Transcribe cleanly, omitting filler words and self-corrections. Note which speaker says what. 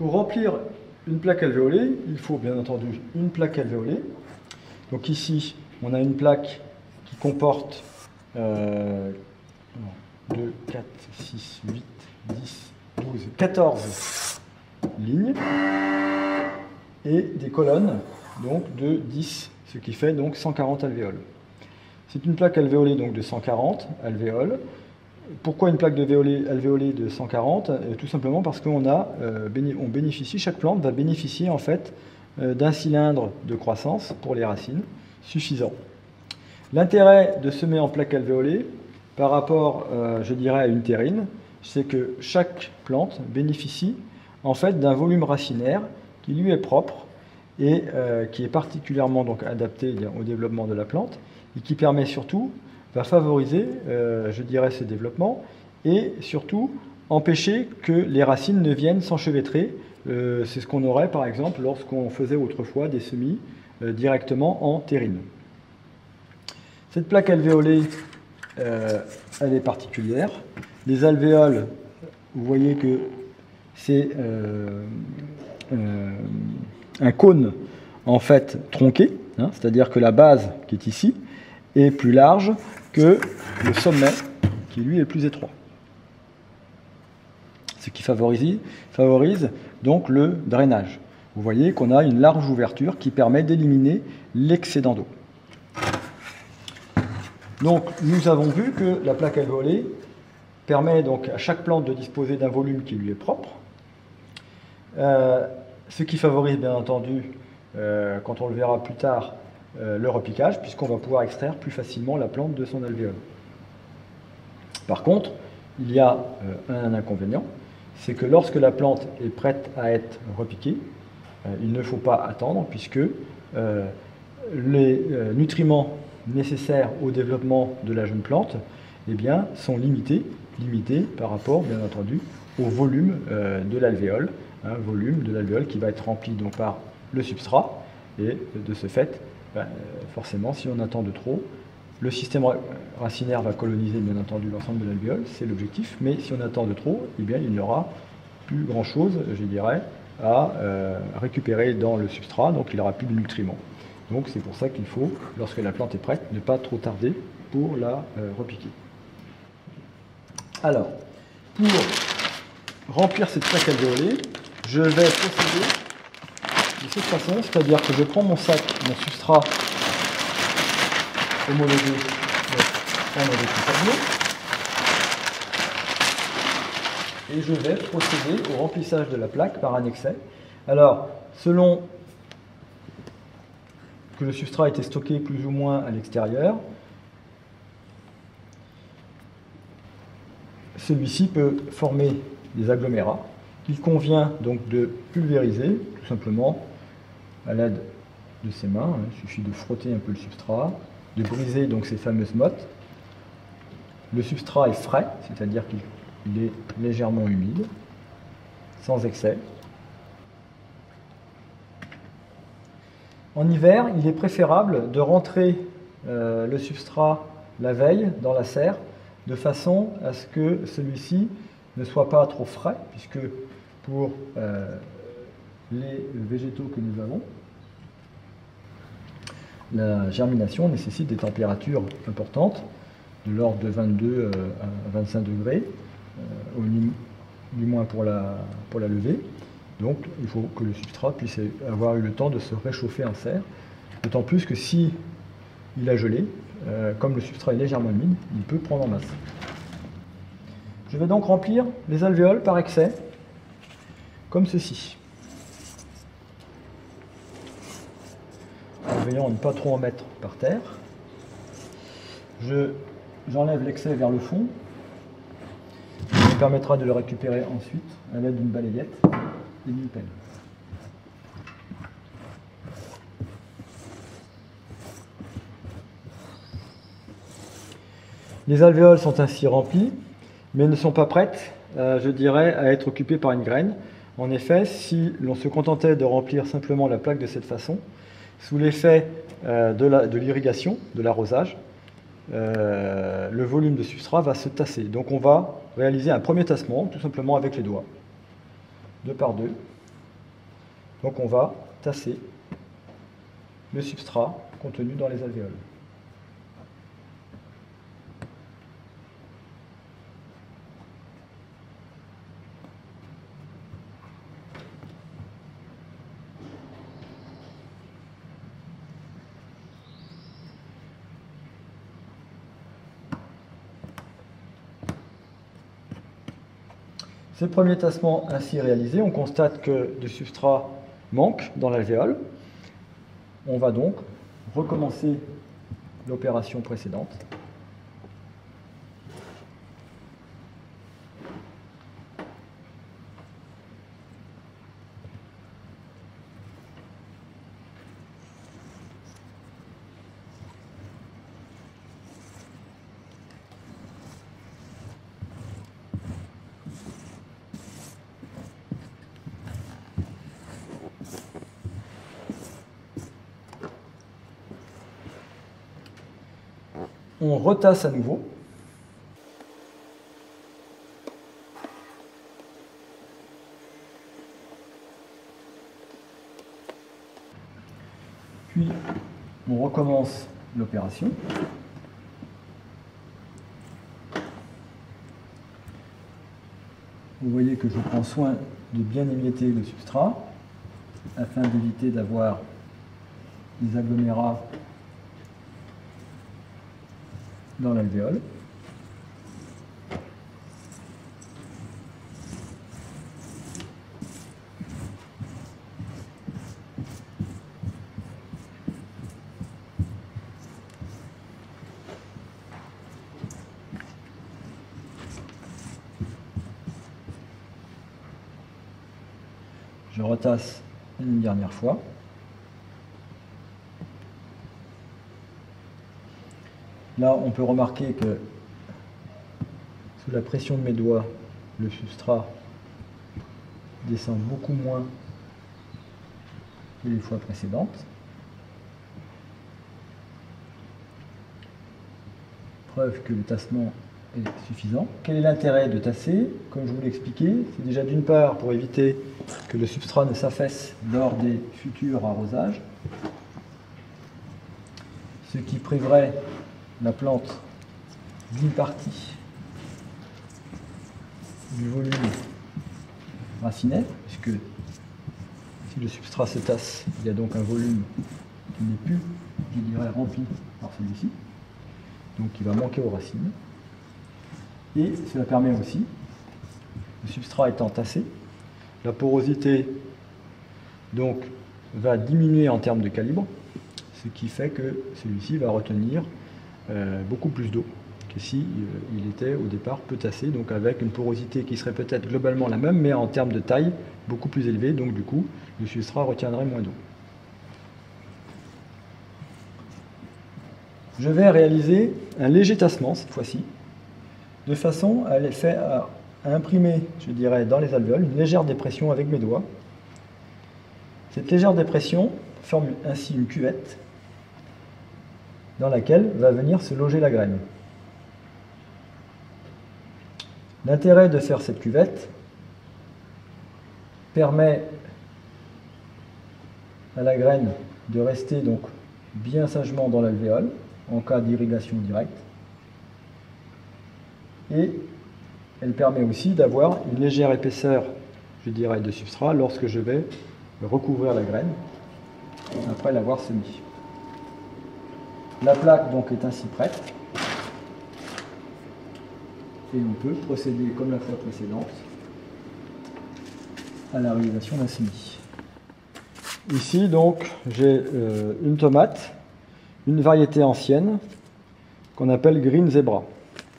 Speaker 1: Pour remplir une plaque alvéolée, il faut bien entendu une plaque alvéolée. Donc ici, on a une plaque qui comporte 2, 4, 6, 8, 10, 12, 14 lignes et des colonnes donc de 10, ce qui fait donc 140 alvéoles. C'est une plaque alvéolée donc de 140 alvéoles. Pourquoi une plaque alvéolée de 140? Tout simplement parce qu'on bénéficie, chaque plante va bénéficier en fait d'un cylindre de croissance pour les racines suffisant. L'intérêt de semer en plaque alvéolée par rapport, je dirais, à une terrine, c'est que chaque plante bénéficie en fait d'un volume racinaire qui lui est propre et qui est particulièrement donc adapté au développement de la plante et qui permet surtout, va favoriser, je dirais, ce développement et surtout empêcher que les racines ne viennent s'enchevêtrer. C'est ce qu'on aurait par exemple lorsqu'on faisait autrefois des semis directement en terrine. Cette plaque alvéolée, elle est particulière. Les alvéoles, vous voyez que c'est un cône en fait tronqué, hein, c'est-à-dire que la base qui est ici est plus large que le sommet qui lui est plus étroit. Ce qui favorise donc le drainage. Vous voyez qu'on a une large ouverture qui permet d'éliminer l'excédent d'eau. Donc nous avons vu que la plaque alvéolée permet donc à chaque plante de disposer d'un volume qui lui est propre, ce qui favorise bien entendu, quand on le verra plus tard, le repiquage, puisqu'on va pouvoir extraire plus facilement la plante de son alvéole. Par contre, il y a un inconvénient, c'est que lorsque la plante est prête à être repiquée, il ne faut pas attendre, puisque les nutriments nécessaires au développement de la jeune plante eh bien, sont limités par rapport, bien entendu, au volume de l'alvéole, un volume de l'alvéole qui va être rempli donc, par le substrat, et de ce fait, forcément, si on attend de trop, le système racinaire va coloniser, bien entendu, l'ensemble de l'alvéole, c'est l'objectif, mais si on attend de trop, eh bien, il n'y aura plus grand-chose, je dirais, à récupérer dans le substrat, donc il n'y aura plus de nutriments. Donc c'est pour ça qu'il faut, lorsque la plante est prête, ne pas trop tarder pour la repiquer. Alors, pour remplir cette plaque alvéolée, je vais procéder de cette façon, c'est-à-dire que je prends mon sac, mon substrat homologué avec le tableau, et je vais procéder au remplissage de la plaque par un excès. Alors, selon que le substrat était stocké plus ou moins à l'extérieur, celui-ci peut former des agglomérats qu'il convient donc de pulvériser, tout simplement à l'aide de ses mains. Il suffit de frotter un peu le substrat, de briser donc ces fameuses mottes. Le substrat est frais, c'est-à-dire qu'il est légèrement humide, sans excès. En hiver, il est préférable de rentrer le substrat la veille dans la serre, de façon à ce que celui-ci ne soit pas trop frais, puisque pour les végétaux que nous avons, la germination nécessite des températures importantes, de l'ordre de 22 à 25 degrés, du moins pour la levée. Donc il faut que le substrat puisse avoir eu le temps de se réchauffer en serre, d'autant plus que si il a gelé, comme le substrat est légèrement humide, il peut prendre en masse. Je vais donc remplir les alvéoles par excès, comme ceci. En veillant à ne pas trop en mettre par terre. J'enlève l'excès vers le fond. Ça me permettra de le récupérer ensuite à l'aide d'une balayette et d'une pelle. Les alvéoles sont ainsi remplies, mais ne sont pas prêtes, je dirais, à être occupées par une graine. En effet, si l'on se contentait de remplir simplement la plaque de cette façon, sous l'effet de l'irrigation, de l'arrosage, le volume de substrat va se tasser. Donc on va réaliser un premier tassement, tout simplement avec les doigts, 2 par 2. Donc on va tasser le substrat contenu dans les alvéoles. Ces premiers tassements ainsi réalisés, on constate que du substrat manque dans l'alvéole. On va donc recommencer l'opération précédente. On retasse à nouveau. Puis on recommence l'opération. Vous voyez que je prends soin de bien émietter le substrat afin d'éviter d'avoir des agglomérats dans l'alvéole. Je retasse une dernière fois. Là, on peut remarquer que sous la pression de mes doigts, le substrat descend beaucoup moins que les fois précédentes. Preuve que le tassement est suffisant. Quel est l'intérêt de tasser? Comme je vous l'ai expliqué, c'est déjà d'une part pour éviter que le substrat ne s'affaisse lors des futurs arrosages, ce qui priverait la plante d'une partie du volume racinet, puisque si le substrat se tasse, il y a donc un volume qui n'est plus, je dirais, rempli par celui-ci, donc qui va manquer aux racines. Et cela permet aussi, le substrat étant tassé, la porosité donc va diminuer en termes de calibre, ce qui fait que celui-ci va retenir beaucoup plus d'eau que si il était au départ peu tassé, donc avec une porosité qui serait peut-être globalement la même, mais en termes de taille beaucoup plus élevée, donc du coup le substrat retiendrait moins d'eau. Je vais réaliser un léger tassement cette fois-ci, de façon à imprimer, je dirais, dans les alvéoles une légère dépression avec mes doigts. Cette légère dépression forme ainsi une cuvette dans laquelle va venir se loger la graine. L'intérêt de faire cette cuvette permet à la graine de rester donc bien sagement dans l'alvéole en cas d'irrigation directe, et elle permet aussi d'avoir une légère épaisseur, je dirais, de substrat lorsque je vais recouvrir la graine après l'avoir semée. La plaque donc est ainsi prête et on peut procéder comme la fois précédente à la réalisation d'un semis. Ici donc j'ai une tomate, une variété ancienne qu'on appelle Green Zebra.